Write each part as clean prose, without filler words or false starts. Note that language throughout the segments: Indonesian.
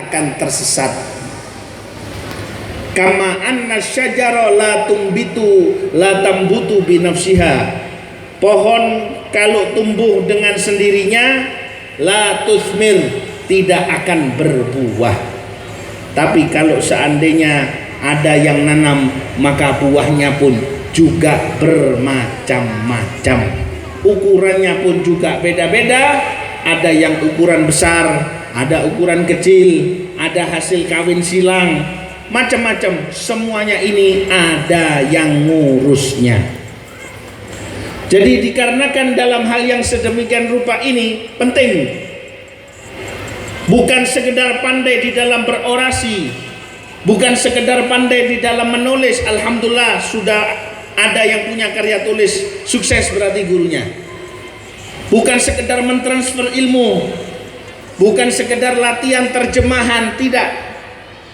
akan tersesat. Kama anna syajara la tambutu binafsiha. Pohon kalau tumbuh dengan sendirinya, la tusmir, tidak akan berbuah. Tapi kalau seandainya ada yang nanam, maka buahnya pun juga bermacam-macam. Ukurannya pun juga beda-beda. Ada yang ukuran besar, ada ukuran kecil, ada hasil kawin silang, macam-macam. Semuanya ini ada yang ngurusnya. Jadi dikarenakan dalam hal yang sedemikian rupa ini penting, bukan sekedar pandai di dalam berorasi, bukan sekedar pandai di dalam menulis. Alhamdulillah sudah ada yang punya karya tulis, sukses berarti gurunya. Bukan sekedar mentransfer ilmu, bukan sekedar latihan terjemahan, tidak.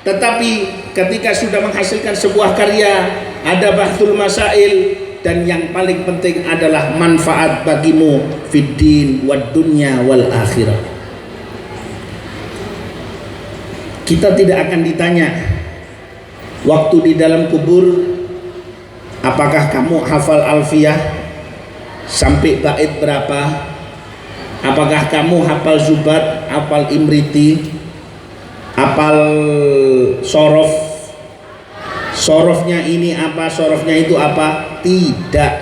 Tetapi ketika sudah menghasilkan sebuah karya, ada bahtul masail. Dan yang paling penting adalah manfaat bagimu fid din wad dunya wal akhirah. Kita tidak akan ditanya waktu di dalam kubur, apakah kamu hafal alfiyah sampai bait berapa? Apakah kamu hafal zubat, hafal imriti, hafal sorof? Sorofnya ini apa, sorofnya itu apa? Tidak.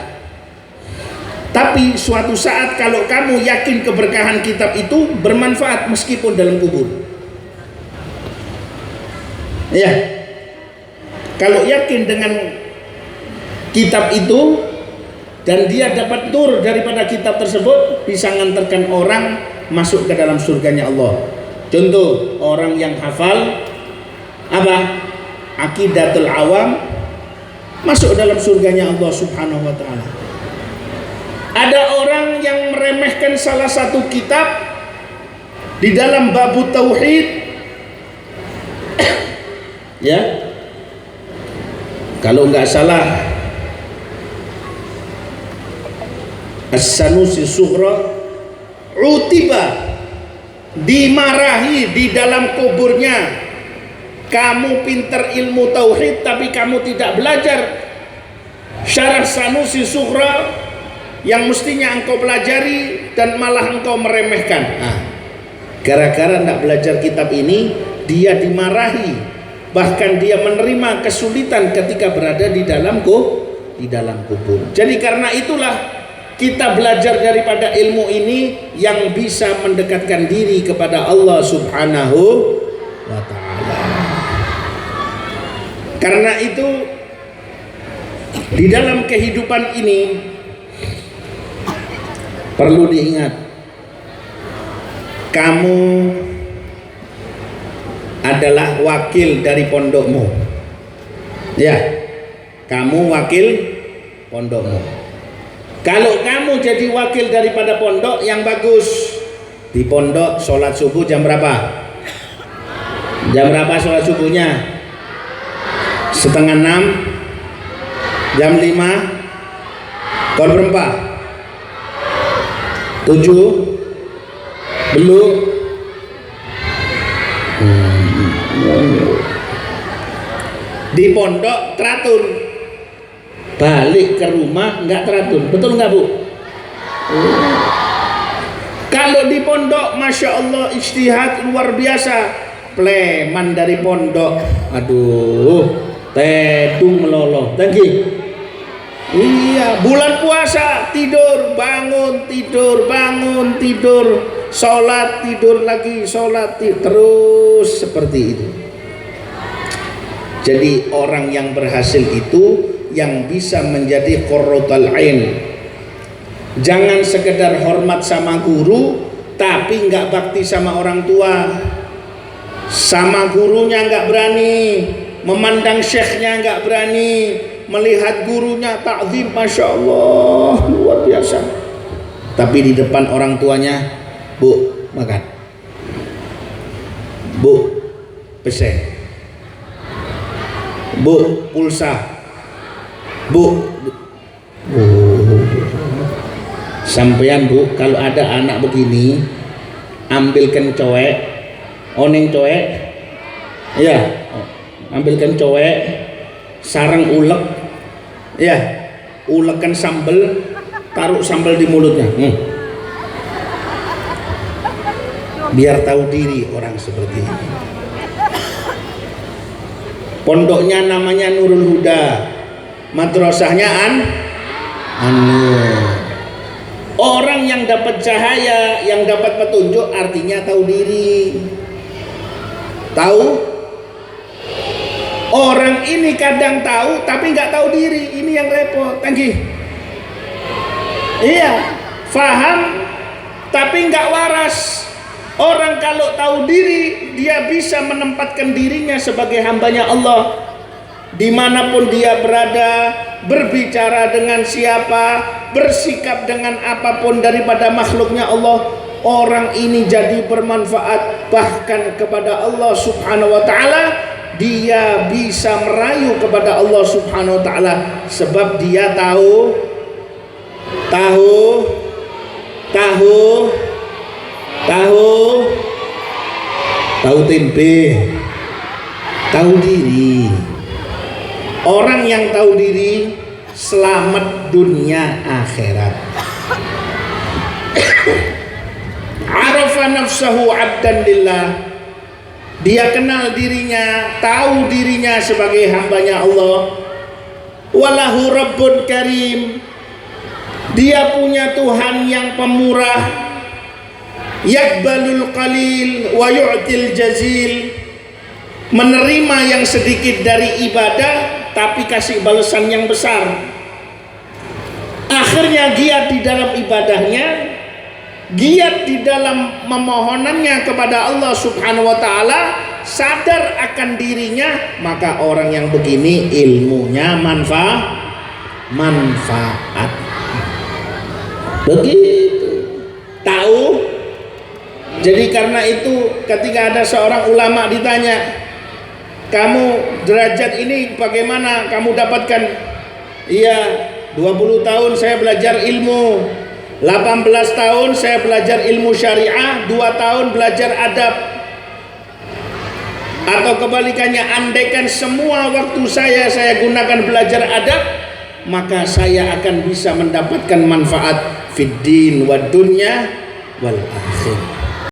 Tapi suatu saat kalau kamu yakin keberkahan kitab itu bermanfaat meskipun dalam kubur, ya, kalau yakin dengan kitab itu dan dia dapat nur daripada kitab tersebut, bisa ngantarkan orang masuk ke dalam surganya Allah. Contoh, orang yang hafal apa? Aqidatul Awam, masuk dalam surganya Allah Subhanahu wa ta'ala. Ada orang yang meremehkan salah satu kitab di dalam bab tauhid, ya, kalau nggak salah As-Sanusi Sughra, utiba, dimarahi di dalam kuburnya. Kamu pinter ilmu tauhid tapi kamu tidak belajar syarah Sanusi Sughra yang mestinya engkau pelajari dan malah engkau meremehkan. Gara-gara tidak belajar kitab ini, dia dimarahi, bahkan dia menerima kesulitan ketika berada di dalam kubur. Jadi karena itulah kita belajar daripada ilmu ini yang bisa mendekatkan diri kepada Allah Subhanahu wa ta'ala. Karena itu di dalam kehidupan ini perlu diingat, kamu adalah wakil dari pondokmu. Ya, kamu wakil pondokmu. Kalau kamu jadi wakil daripada pondok, yang bagus di pondok sholat subuh jam berapa? Jam berapa sholat subuhnya? 5:30, jam 5, kol berempat, 7, belum. Di pondok teratur, balik ke rumah nggak teratur, betul nggak Bu? Kalau di pondok, masya Allah, ijtihad luar biasa. Pleman dari pondok, aduh, tedung meloloh, tangki. Iya, bulan puasa tidur, bangun, tidur, bangun, tidur, sholat, tidur lagi, sholat, terus seperti itu. Jadi orang yang berhasil itu yang bisa menjadi qurratul ain. Jangan sekedar hormat sama guru tapi nggak bakti sama orang tua. Sama gurunya nggak berani, memandang syekhnya nggak berani, melihat gurunya ta'zim, masya Allah luar biasa. Tapi di depan orang tuanya, Bu makan, Bu pesen, Bu pulsa, Bu. Sampean Bu, kalau ada anak begini, ambilkan coek, oneng coek, Ya, ambilkan cowek, sarang ulek, ya, ulekan sambal, taruh sambal di mulutnya. Biar tahu diri orang seperti ini. Pondoknya namanya Nurul Huda, madrasahnya An-Nur. Orang yang dapat cahaya, yang dapat petunjuk, artinya tahu diri. Tahu? Orang ini kadang tahu tapi nggak tahu diri, ini yang repot. Tangki. Iya, faham tapi nggak waras. Orang kalau tahu diri, dia bisa menempatkan dirinya sebagai hambanya Allah. Dimanapun dia berada, berbicara dengan siapa, bersikap dengan apapun daripada makhluknya Allah, orang ini jadi bermanfaat bahkan kepada Allah Subhanahu wa Ta'ala. Dia bisa merayu kepada Allah Subhanahu wa Ta'ala sebab dia tahu tempe, tahu diri. Orang yang tahu diri selamat dunia akhirat. Arafa nafsahu abdan lillah. Dia kenal dirinya, tahu dirinya sebagai hambanya Allah. Walahu rabbun karim. Dia punya Tuhan yang pemurah. Yakbalul qalil wa yu'til jazil. Menerima yang sedikit dari ibadah tapi kasih balasan yang besar. Akhirnya giat di dalam ibadahnya, giat di dalam memohonannya kepada Allah Subhanahu wa Ta'ala, sadar akan dirinya, maka orang yang begini ilmunya manfaat. Begitu. Tahu? Jadi karena itu ketika ada seorang ulama ditanya, kamu derajat ini bagaimana kamu dapatkan? Iya, 20 tahun saya belajar ilmu, 18 tahun saya belajar ilmu syariah, 2 tahun belajar adab. Atau kebalikannya, andaikan semua waktu saya gunakan belajar adab, maka saya akan bisa mendapatkan manfaat fid din wad dunya wal akhirah.